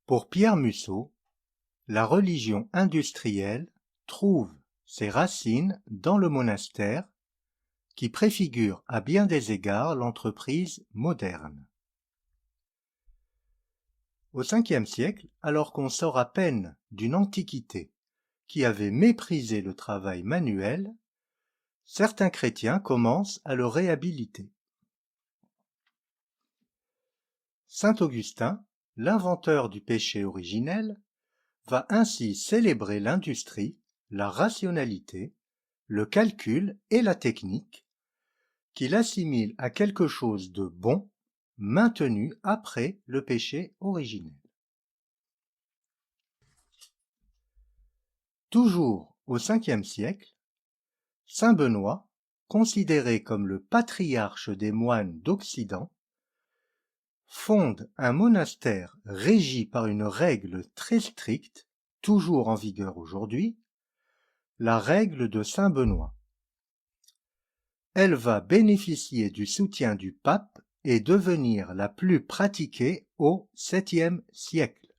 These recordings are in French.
Pour Pierre Mussot, la religion industrielle trouve ses racines dans le monastère qui préfigure à bien des égards l'entreprise moderne. Au Ve siècle, alors qu'on sort à peine d'une antiquité qui avait méprisé le travail manuel, certains chrétiens commencent à le réhabiliter. Saint Augustin, l'inventeur du péché originel, va ainsi célébrer l'industrie, la rationalité, le calcul et la technique, qu'il assimile à quelque chose de bon, maintenu après le péché originel. Toujours au Ve siècle, saint Benoît, considéré comme le patriarche des moines d'Occident, fonde un monastère régi par une règle très stricte, toujours en vigueur aujourd'hui, la règle de saint Benoît. Elle va bénéficier du soutien du pape et devenir la plus pratiquée au VIIe siècle.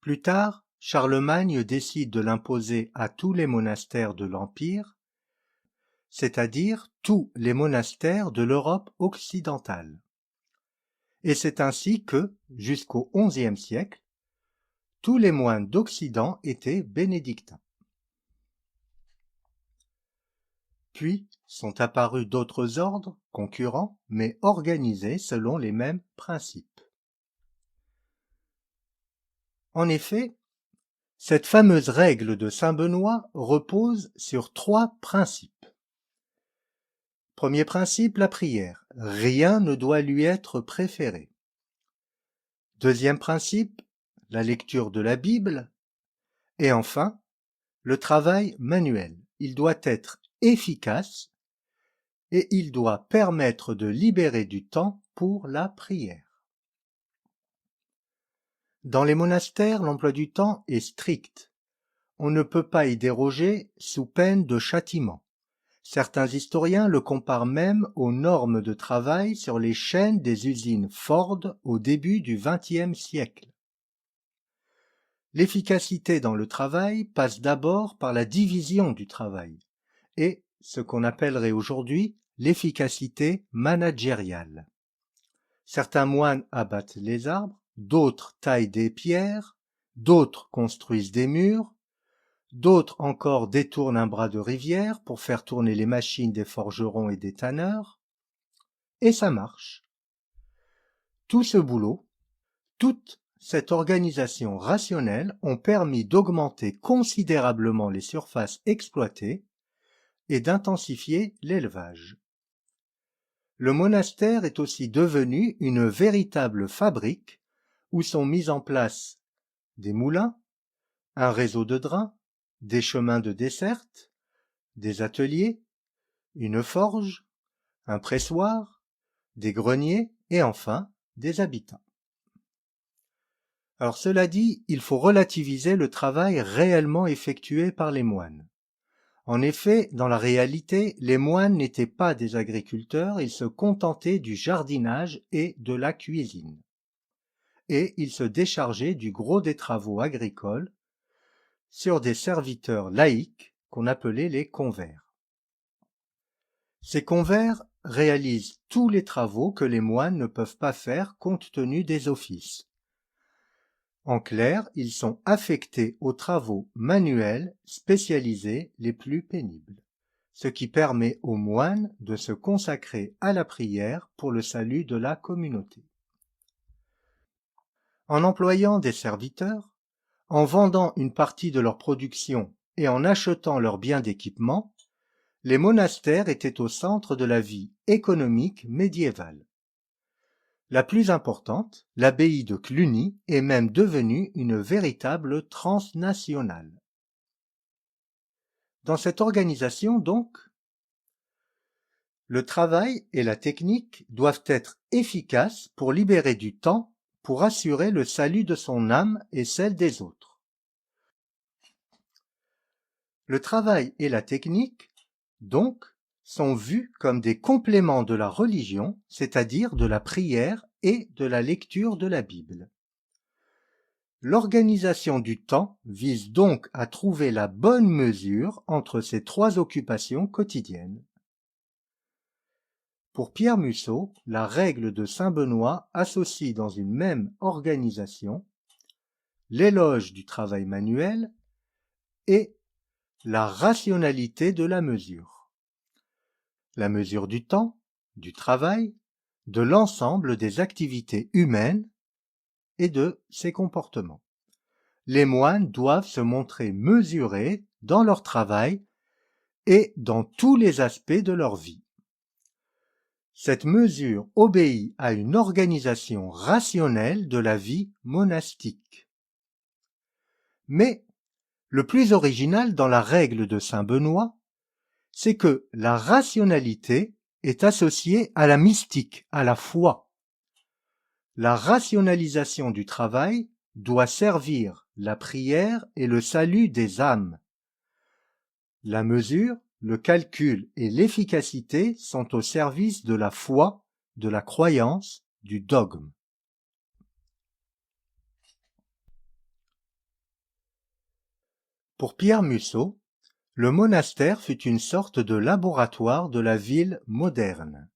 Plus tard, Charlemagne décide de l'imposer à tous les monastères de l'Empire, c'est-à-dire tous les monastères de l'Europe occidentale. Et c'est ainsi que, jusqu'au XIe siècle, tous les moines d'Occident étaient bénédictins. Puis sont apparus d'autres ordres, concurrents, mais organisés selon les mêmes principes. En effet, cette fameuse règle de saint Benoît repose sur 3 principes. Premier principe, la prière. Rien ne doit lui être préféré. Deuxième principe, la lecture de la Bible. Et enfin, le travail manuel. Il doit être efficace et il doit permettre de libérer du temps pour la prière. Dans les monastères, l'emploi du temps est strict. On ne peut pas y déroger sous peine de châtiment. Certains historiens le comparent même aux normes de travail sur les chaînes des usines Ford au début du XXe siècle. L'efficacité dans le travail passe d'abord par la division du travail et ce qu'on appellerait aujourd'hui l'efficacité managériale. Certains moines abattent les arbres, d'autres taillent des pierres, d'autres construisent des murs, d'autres encore détournent un bras de rivière pour faire tourner les machines des forgerons et des tanneurs, et ça marche. Tout ce boulot, toute cette organisation rationnelle ont permis d'augmenter considérablement les surfaces exploitées et d'intensifier l'élevage. Le monastère est aussi devenu une véritable fabrique où sont mis en place des moulins, un réseau de drains, des chemins de desserte, des ateliers, une forge, un pressoir, des greniers et enfin des habitants. Alors cela dit, il faut relativiser le travail réellement effectué par les moines. En effet, dans la réalité, les moines n'étaient pas des agriculteurs, ils se contentaient du jardinage et de la cuisine. Et ils se déchargeaient du gros des travaux agricoles sur des serviteurs laïcs qu'on appelait les convers. Ces convers réalisent tous les travaux que les moines ne peuvent pas faire compte tenu des offices. En clair, ils sont affectés aux travaux manuels spécialisés les plus pénibles, ce qui permet aux moines de se consacrer à la prière pour le salut de la communauté. En employant des serviteurs, en vendant une partie de leur production et en achetant leurs biens d'équipement, les monastères étaient au centre de la vie économique médiévale. La plus importante, l'abbaye de Cluny, est même devenue une véritable transnationale. Dans cette organisation, donc, le travail et la technique doivent être efficaces pour libérer du temps, pour assurer le salut de son âme et celle des autres. Le travail et la technique, donc, sont vus comme des compléments de la religion, c'est-à-dire de la prière et de la lecture de la Bible. L'organisation du temps vise donc à trouver la bonne mesure entre ces trois occupations quotidiennes. Pour Pierre Mussot, la règle de saint Benoît associe dans une même organisation l'éloge du travail manuel et la rationalité de la mesure du temps, du travail, de l'ensemble des activités humaines et de ses comportements. Les moines doivent se montrer mesurés dans leur travail et dans tous les aspects de leur vie. Cette mesure obéit à une organisation rationnelle de la vie monastique. Mais le plus original dans la règle de saint Benoît, c'est que la rationalité est associée à la mystique, à la foi. La rationalisation du travail doit servir la prière et le salut des âmes. La mesure, le calcul et l'efficacité sont au service de la foi, de la croyance, du dogme. Pour Pierre Mussot, le monastère fut une sorte de laboratoire de la ville moderne.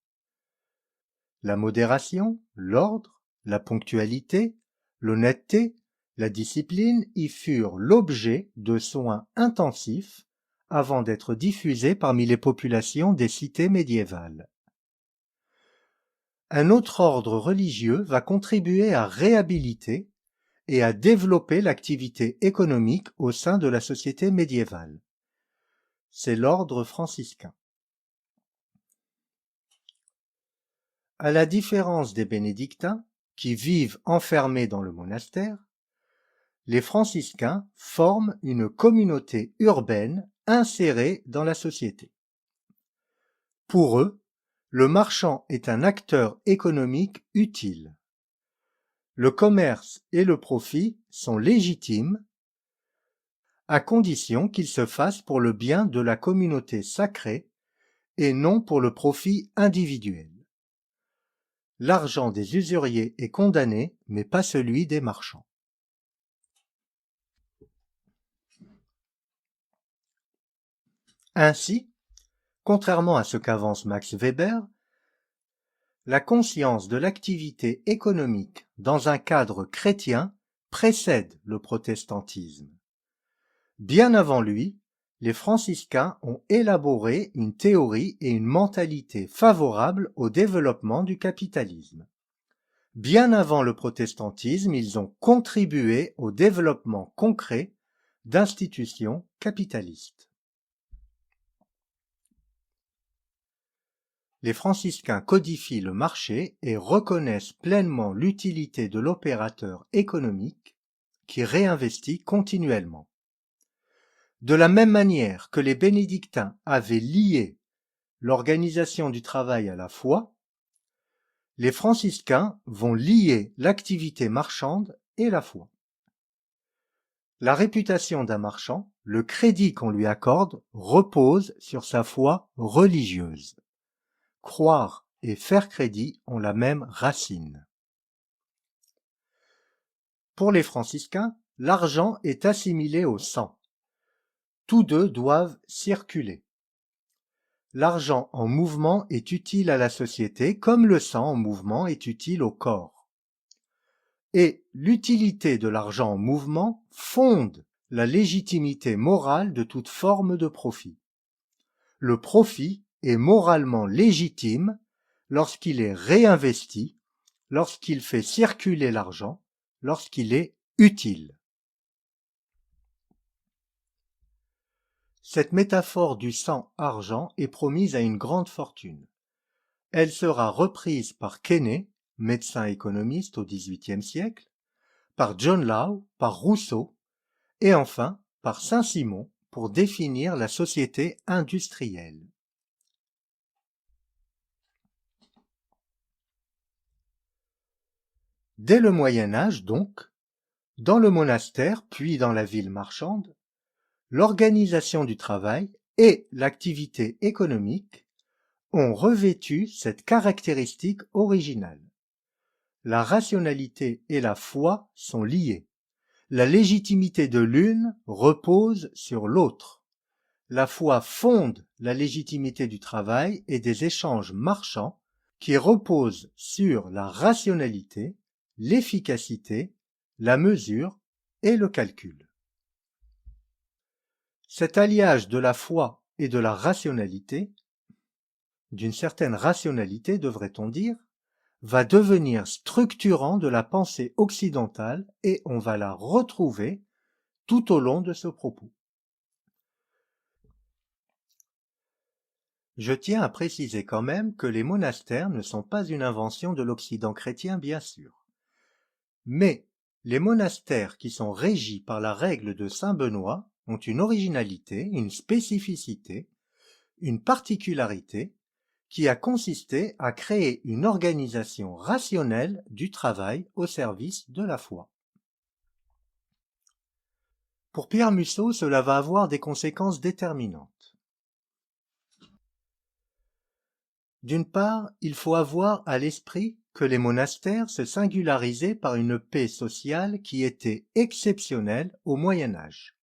La modération, l'ordre, la ponctualité, l'honnêteté, la discipline y furent l'objet de soins intensifs avant d'être diffusés parmi les populations des cités médiévales. Un autre ordre religieux va contribuer à réhabiliter et à développer l'activité économique au sein de la société médiévale. C'est l'ordre franciscain. À la différence des bénédictins, qui vivent enfermés dans le monastère, les franciscains forment une communauté urbaine insérée dans la société. Pour eux, le marchand est un acteur économique utile. Le commerce et le profit sont légitimes, à condition qu'ils se fassent pour le bien de la communauté sacrée et non pour le profit individuel. L'argent des usuriers est condamné, mais pas celui des marchands. Ainsi, contrairement à ce qu'avance Max Weber, la conscience de l'activité économique dans un cadre chrétien précède le protestantisme. Bien avant lui, les franciscains ont élaboré une théorie et une mentalité favorables au développement du capitalisme. Bien avant le protestantisme, ils ont contribué au développement concret d'institutions capitalistes. Les franciscains codifient le marché et reconnaissent pleinement l'utilité de l'opérateur économique qui réinvestit continuellement. De la même manière que les bénédictins avaient lié l'organisation du travail à la foi, les franciscains vont lier l'activité marchande et la foi. La réputation d'un marchand, le crédit qu'on lui accorde, repose sur sa foi religieuse. Croire et faire crédit ont la même racine. Pour les franciscains, l'argent est assimilé au sang. Tous deux doivent circuler. L'argent en mouvement est utile à la société comme le sang en mouvement est utile au corps. Et l'utilité de l'argent en mouvement fonde la légitimité morale de toute forme de profit. Le profit est moralement légitime lorsqu'il est réinvesti, lorsqu'il fait circuler l'argent, lorsqu'il est utile. Cette métaphore du sang-argent est promise à une grande fortune. Elle sera reprise par Quesnay, médecin économiste au XVIIIe siècle, par John Law, par Rousseau, et enfin par Saint-Simon pour définir la société industrielle. Dès le Moyen Âge donc, dans le monastère puis dans la ville marchande, l'organisation du travail et l'activité économique ont revêtu cette caractéristique originale. La rationalité et la foi sont liées. La légitimité de l'une repose sur l'autre. La foi fonde la légitimité du travail et des échanges marchands qui reposent sur la rationalité, l'efficacité, la mesure et le calcul. Cet alliage de la foi et de la rationalité, d'une certaine rationalité devrait-on dire, va devenir structurant de la pensée occidentale et on va la retrouver tout au long de ce propos. Je tiens à préciser quand même que les monastères ne sont pas une invention de l'Occident chrétien, bien sûr. Mais les monastères qui sont régis par la règle de saint Benoît ont une originalité, une spécificité, une particularité qui a consisté à créer une organisation rationnelle du travail au service de la foi. Pour Pierre Mussot, cela va avoir des conséquences déterminantes. D'une part, il faut avoir à l'esprit que les monastères se singularisaient par une paix sociale qui était exceptionnelle au Moyen Âge.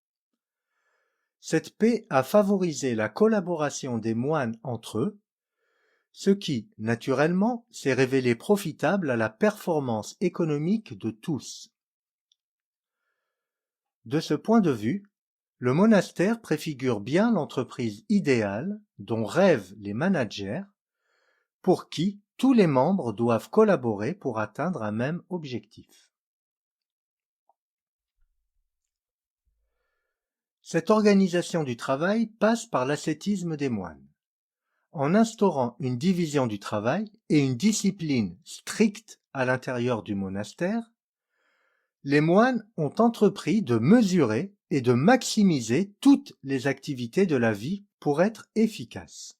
Cette paix a favorisé la collaboration des moines entre eux, ce qui, naturellement, s'est révélé profitable à la performance économique de tous. De ce point de vue, le monastère préfigure bien l'entreprise idéale dont rêvent les managers, pour qui tous les membres doivent collaborer pour atteindre un même objectif. Cette organisation du travail passe par l'ascétisme des moines. En instaurant une division du travail et une discipline stricte à l'intérieur du monastère, les moines ont entrepris de mesurer et de maximiser toutes les activités de la vie pour être efficaces.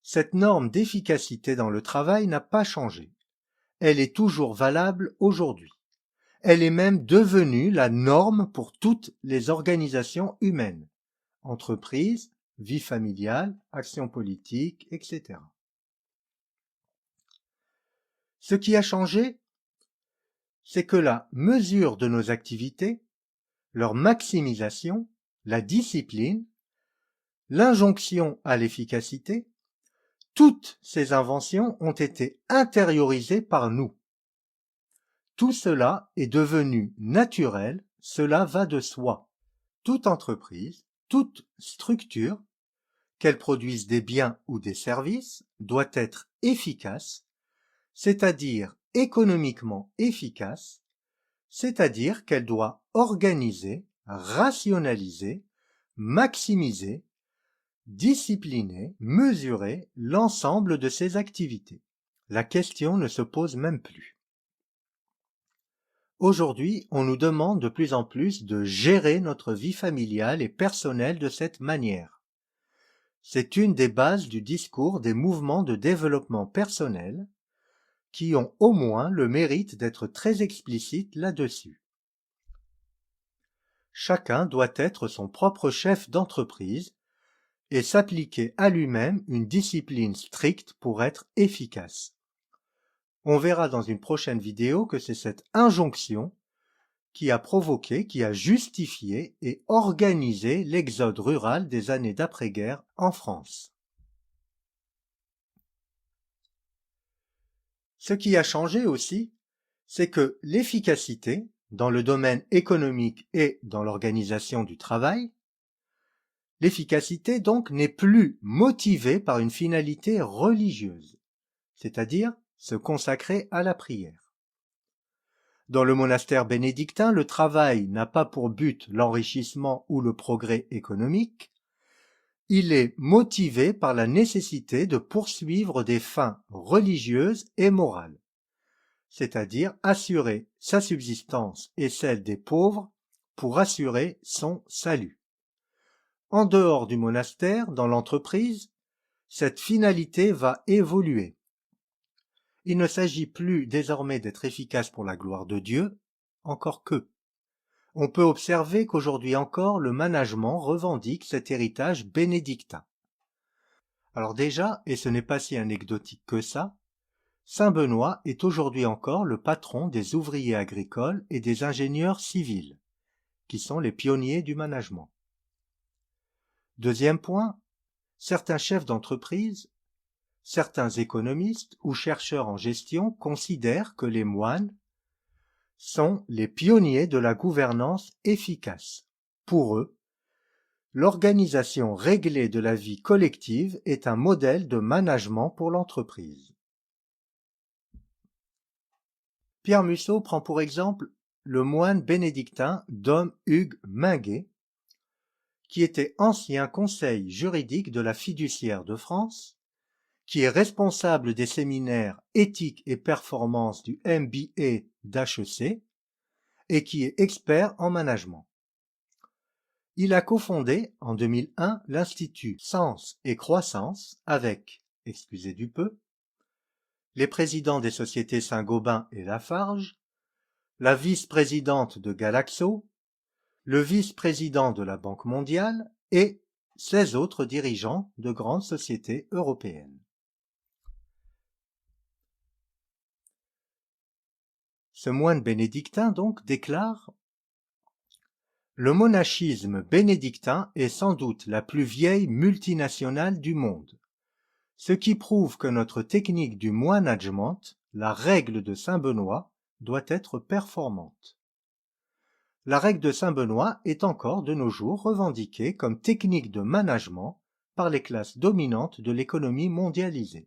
Cette norme d'efficacité dans le travail n'a pas changé. Elle est toujours valable aujourd'hui. Elle est même devenue la norme pour toutes les organisations humaines, entreprises, vie familiale, action politique, etc. Ce qui a changé, c'est que la mesure de nos activités, leur maximisation, la discipline, l'injonction à l'efficacité, toutes ces inventions ont été intériorisées par nous. Tout cela est devenu naturel, cela va de soi. Toute entreprise, toute structure, qu'elle produise des biens ou des services, doit être efficace, c'est-à-dire économiquement efficace, c'est-à-dire qu'elle doit organiser, rationaliser, maximiser, discipliner, mesurer l'ensemble de ses activités. La question ne se pose même plus. Aujourd'hui, on nous demande de plus en plus de gérer notre vie familiale et personnelle de cette manière. C'est une des bases du discours des mouvements de développement personnel qui ont au moins le mérite d'être très explicites là-dessus. Chacun doit être son propre chef d'entreprise et s'appliquer à lui-même une discipline stricte pour être efficace. On verra dans une prochaine vidéo que c'est cette injonction qui a provoqué, qui a justifié et organisé l'exode rural des années d'après-guerre en France. Ce qui a changé aussi, c'est que l'efficacité, dans le domaine économique et dans l'organisation du travail, l'efficacité donc n'est plus motivée par une finalité religieuse, c'est-à-dire se consacrer à la prière. Dans le monastère bénédictin, le travail n'a pas pour but l'enrichissement ou le progrès économique, il est motivé par la nécessité de poursuivre des fins religieuses et morales, c'est-à-dire assurer sa subsistance et celle des pauvres pour assurer son salut. En dehors du monastère, dans l'entreprise, cette finalité va évoluer. Il ne s'agit plus désormais d'être efficace pour la gloire de Dieu, encore que. On peut observer qu'aujourd'hui encore le management revendique cet héritage bénédictin. Alors déjà, et ce n'est pas si anecdotique que ça, Saint Benoît est aujourd'hui encore le patron des ouvriers agricoles et des ingénieurs civils, qui sont les pionniers du management. Deuxième point, certains chefs d'entreprise, certains économistes ou chercheurs en gestion considèrent que les moines sont les pionniers de la gouvernance efficace. Pour eux, l'organisation réglée de la vie collective est un modèle de management pour l'entreprise. Pierre Mussot prend pour exemple le moine bénédictin Dom Hugues Minguet, qui était ancien conseil juridique de la fiduciaire de France, qui est responsable des séminaires éthique et performance du MBA d'HEC et qui est expert en management. Il a cofondé en 2001 l'Institut Sens et Croissance avec, excusez du peu, les présidents des sociétés Saint-Gobain et Lafarge, la vice-présidente de Galaxo, le vice-président de la Banque mondiale et 16 autres dirigeants de grandes sociétés européennes. Ce moine bénédictin donc déclare « Le monachisme bénédictin est sans doute la plus vieille multinationale du monde, ce qui prouve que notre technique du management, la règle de Saint-Benoît, doit être performante. La règle de Saint-Benoît est encore de nos jours revendiquée comme technique de management par les classes dominantes de l'économie mondialisée. »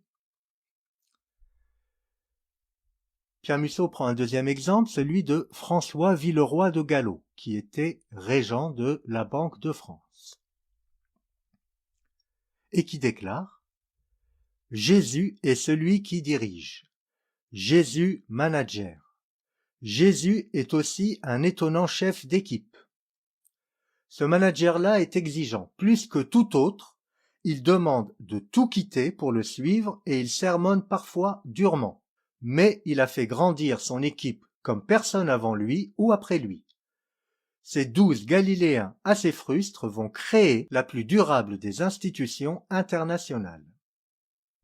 Pierre Mussot prend un deuxième exemple, celui de François Villeroy de Galhau, qui était régent de la Banque de France, et qui déclare « Jésus est celui qui dirige, Jésus manager. Jésus est aussi un étonnant chef d'équipe. Ce manager-là est exigeant, plus que tout autre, il demande de tout quitter pour le suivre et il sermonne parfois durement. Mais il a fait grandir son équipe comme personne avant lui ou après lui. Ces 12 Galiléens assez frustres vont créer la plus durable des institutions internationales.